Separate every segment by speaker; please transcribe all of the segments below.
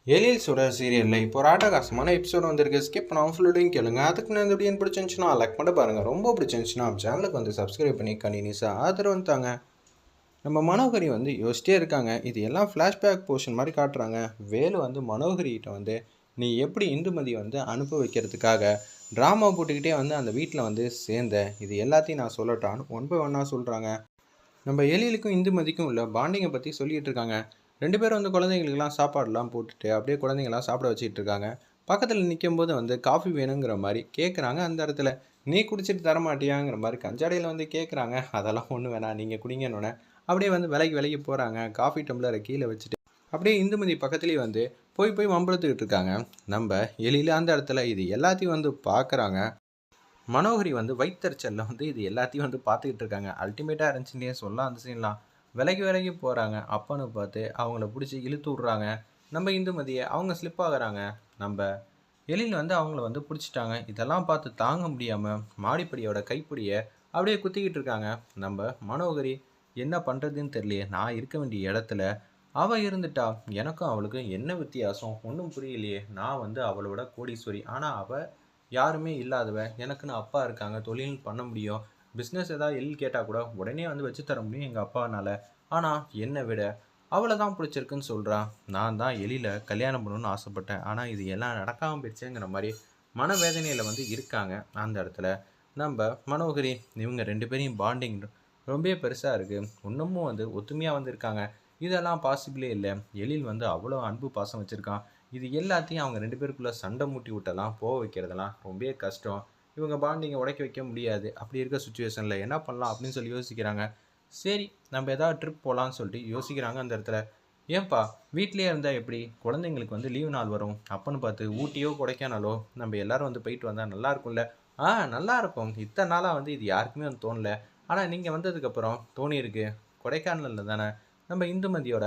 Speaker 1: எழில் சுடர் சீரியலில் இப்போ ஒரு ஆட்டகாசமான எபிசோட் வந்திருக்கு. ஸ்கிப் பண்ணாமல் ஃபுல்லோடையும் கேளுங்க. அதுக்கு நான் இந்த வீடியோ பிடிச்சிருந்துச்சுன்னா லைக் பண்ண பாருங்கள். ரொம்ப பிடிச்சிருந்துச்சுன்னா சேனலுக்கு வந்து சப்ஸ்கிரைப் பண்ணி கண்டினியூஸாக ஆதரவு வந்துட்டாங்க. நம்ம மனோகரி வந்து யோசிச்சிட்டே இருக்காங்க. இது எல்லாம் ஃப்ளாஷ்பேக் போர்ஷன் மாதிரி காட்டுறாங்க. வேலு வந்து மனோகரிகிட்ட வந்து நீ எப்படி இந்துமதி வந்து அனுப்ப வைக்கிறதுக்காக ட்ராமா போட்டுக்கிட்டே வந்து அந்த வீட்டில் வந்து சேர்ந்த இது எல்லாத்தையும் நான் சொல்லட்டான்னு ஒன் பை ஒன்னாக சொல்கிறாங்க. நம்ம எழிலுக்கும் இந்துமதிக்கும் உள்ள பாண்டிங்கை பற்றி சொல்லிகிட்டு இருக்காங்க. 2 பேரும் வந்து குழந்தைங்களுக்கெல்லாம் சாப்பாடுலாம் போட்டுட்டு அப்படியே குழந்தைங்களாம் சாப்பிட வச்சுட்டு இருக்காங்க. பக்கத்தில் நிற்கும்போது வந்து காஃபி வேணுங்கிற மாதிரி கேட்குறாங்க. அந்த இடத்துல நீ குடிச்சிட்டு தரமாட்டியாங்கிற மாதிரி கஞ்சாடையில் வந்து கேட்குறாங்க. அதெல்லாம் ஒன்றும் வேணாம், நீங்கள் குடிங்கன்னு அப்படியே வந்து விலைக்கு போகிறாங்க. காஃபி டம்ளரை கீழே வச்சுட்டு அப்படியே இந்துமதி பக்கத்துலேயே வந்து போய் வம்பளத்துக்கிட்டு இருக்காங்க. நம்ம எழில அந்த இடத்துல இது எல்லாத்தையும் வந்து பார்க்குறாங்க. மனோகரி வந்து வயிற்றுச்சலில் வந்து இது எல்லாத்தையும் வந்து பார்த்துக்கிட்டு இருக்காங்க. அல்டிமேட்டாக இருந்துச்சுன்னே சொல்லலாம் அந்த சீன்லாம். விலகி போகிறாங்க. அப்பன்னு பார்த்து அவங்கள பிடிச்சி இழுத்து விட்றாங்க. நம்ம இந்துமதியை அவங்க ஸ்லிப் ஆகுறாங்க. நம்ம எழில் வந்து அவங்கள வந்து பிடிச்சிட்டாங்க. இதெல்லாம் பார்த்து தாங்க முடியாமல் மாடிப்படியோட கைப்பிடியை அப்படியே குத்திக்கிட்டு இருக்காங்க. நம்ம மனோகரி என்ன பண்ணுறதுன்னு தெரியலையே, நான் இருக்க வேண்டிய இடத்துல அவள் இருந்துட்டா. எனக்கும் அவளுக்கும் என்ன வித்தியாசம் ஒன்றும் புரியலையே. நான் வந்து அவளோட கோடீஸ்வரி, ஆனால் அவள் யாருமே இல்லாதவ. எனக்குன்னு அப்பா இருக்காங்க, தொழில் பண்ண முடியும், பிஸ்னஸ் ஏதாவது எழில் கேட்டால் கூட உடனே வந்து வச்சு தர முடியும் எங்கள் அப்பானால. ஆனால் என்னை விட அவளை தான் பிடிச்சிருக்குன்னு சொல்கிறான். நான் தான் எழில கல்யாணம் பண்ணணும்னு ஆசைப்பட்டேன், ஆனால் இது எல்லாம் நடக்காமல் போயிடுச்சுங்கிற மாதிரி மனவேதனையில் வந்து இருக்காங்க. அந்த இடத்துல நம்ம மனோகரி இவங்க 2 பேரையும் பாண்டிங் ரொம்ப பெருசாக இருக்குது. இன்னமும் வந்து ஒத்துமையாக வந்து இருக்காங்க. இதெல்லாம் பாசிபிளே இல்லை. எழில் வந்து அவ்வளோ அன்பு பாசம் வச்சுருக்கான். இது எல்லாத்தையும் அவங்க 2 பேருக்குள்ளே சண்டை மூட்டி விட்டலாம் போக வைக்கிறதெல்லாம் ரொம்ப கஷ்டம். இவங்க பாண்டிங்கை உடைக்க வைக்க முடியாது. அப்படி இருக்க சுச்சுவேஷனில் என்ன பண்ணலாம் அப்படின்னு சொல்லி யோசிக்கிறாங்க. சரி, நம்ம ஏதாவது ட்ரிப் போகலான்னு சொல்லிட்டு யோசிக்கிறாங்க. அந்த இடத்துல ஏன்பா வீட்லேயே இருந்தால் எப்படி, குழந்தைங்களுக்கு வந்து லீவு நாள் வரும் அப்போன்னு பார்த்து ஊட்டியோ கொடைக்கானலோ நம்ம எல்லாரும் வந்து போயிட்டு வந்தால் நல்லா இருக்கும்ல. நல்லா இருக்கும். இத்தனை நாளாக வந்து இது யாருக்குமே வந்து தோணல, ஆனால் நீங்கள் வந்ததுக்கப்புறம் தோணியிருக்கு. கொடைக்கானலில் தானே நம்ம இந்துமதியோட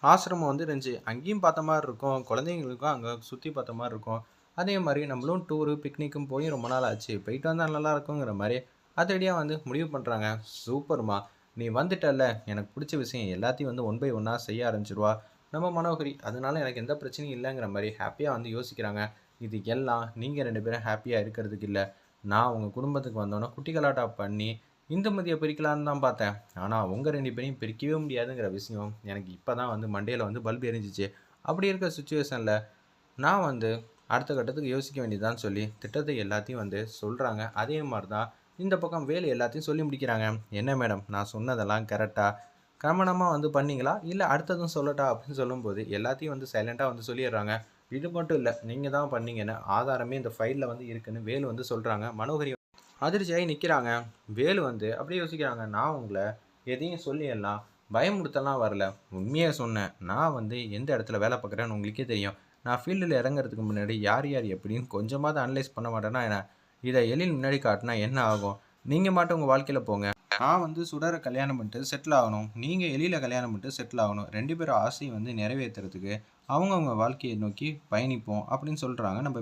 Speaker 1: ஆசிரமம் வந்து இருந்துச்சு. அங்கேயும் பார்த்த மாதிரி இருக்கும், குழந்தைங்களுக்கும் அங்கே சுற்றி பார்த்த மாதிரி இருக்கும். அதே மாதிரி நம்மளும் டூரு பிக்னிக்கும் போய் ரொம்ப நாள் ஆச்சு, போயிட்டு வந்தால் நல்லா இருக்குங்கிற மாதிரி அதடியாக வந்து முடிவு பண்ணுறாங்க. சூப்பர்மா, நீ வந்துட்டல்ல, எனக்கு பிடிச்ச விஷயம் எல்லாத்தையும் வந்து ஒன் பை ஒன்னாக செய்ய ஆரம்பிச்சிருவா நம்ம மனோகரி. அதனால எனக்கு எந்த பிரச்சனையும் இல்லைங்கிற மாதிரி ஹாப்பியாக வந்து யோசிக்கிறாங்க. இது எல்லாம் நீங்கள் 2 பேரும் ஹாப்பியாக இருக்கிறதுக்கு இல்லை. நான் உங்கள் குடும்பத்துக்கு வந்தோன்னே குட்டி கலாட்டா பண்ணி இந்துமதியை பிரிக்கலான்னு தான் பார்த்தேன். ஆனால் உங்கள் 2 பேரையும் பிரிக்கவே முடியாதுங்கிற விஷயம் எனக்கு இப்போ தான் வந்து மண்டையில் வந்து பல்ப் எரிஞ்சிச்சு. அப்படி இருக்க சுச்சுவேஷனில் நான் வந்து அடுத்த கட்டத்துக்கு யோசிக்க வேண்டியதான்னு சொல்லி திட்டத்தை எல்லாத்தையும் வந்து சொல்கிறாங்க. அதே மாதிரி தான் இந்த பக்கம் வேலை எல்லாத்தையும் சொல்லி முடிக்கிறாங்க. என்ன மேடம், நான் சொன்னதெல்லாம் கரெக்டாக கவனமாக வந்து பண்ணீங்களா, இல்லை அடுத்ததும் சொல்லட்டா அப்படின்னு சொல்லும்போது எல்லாத்தையும் வந்து சைலண்ட்டாக வந்து சொல்லிடுறாங்க. இது மட்டும் இல்லை, நீங்கள் தான் பண்ணீங்கன்னு ஆதாரமே இந்த ஃபைலில் வந்து இருக்குன்னு வேலு வந்து சொல்கிறாங்க. மனோகரி அதிர்ச்சியாகி நிற்கிறாங்க. வேலு வந்து அப்படியே யோசிக்கிறாங்க. நான் உங்களை எதையும் சொல்லி எல்லாம் பயமுறுத்தலாம் வரல, உண்மையாக சொன்னேன். நான் வந்து எந்த இடத்துல வேலை பார்க்குறேன்னு உங்களுக்கே தெரியும். நான் ஃபீல்டில் இறங்குறதுக்கு முன்னாடி யார் எப்படின்னு கொஞ்சமாவது அனலைஸ் பண்ண மாட்டேன்னா என்ன, இதை எழில் முன்னாடி காட்டினா என்ன ஆகும். நீங்கள் மட்டும் உங்கள் வாழ்க்கையில் போங்க. நான் வந்து சுடரை கல்யாணம் பண்ணிட்டு செட்டில் ஆகணும், நீங்கள் எழில கல்யாணம் பண்ணிட்டு செட்டில் ஆகணும். 2 பேரும் ஆசையை வந்து நிறைவேற்றுறதுக்கு அவங்கவுங்க வாழ்க்கையை நோக்கி பயணிப்போம் அப்படின்னு சொல்கிறாங்க நம்ம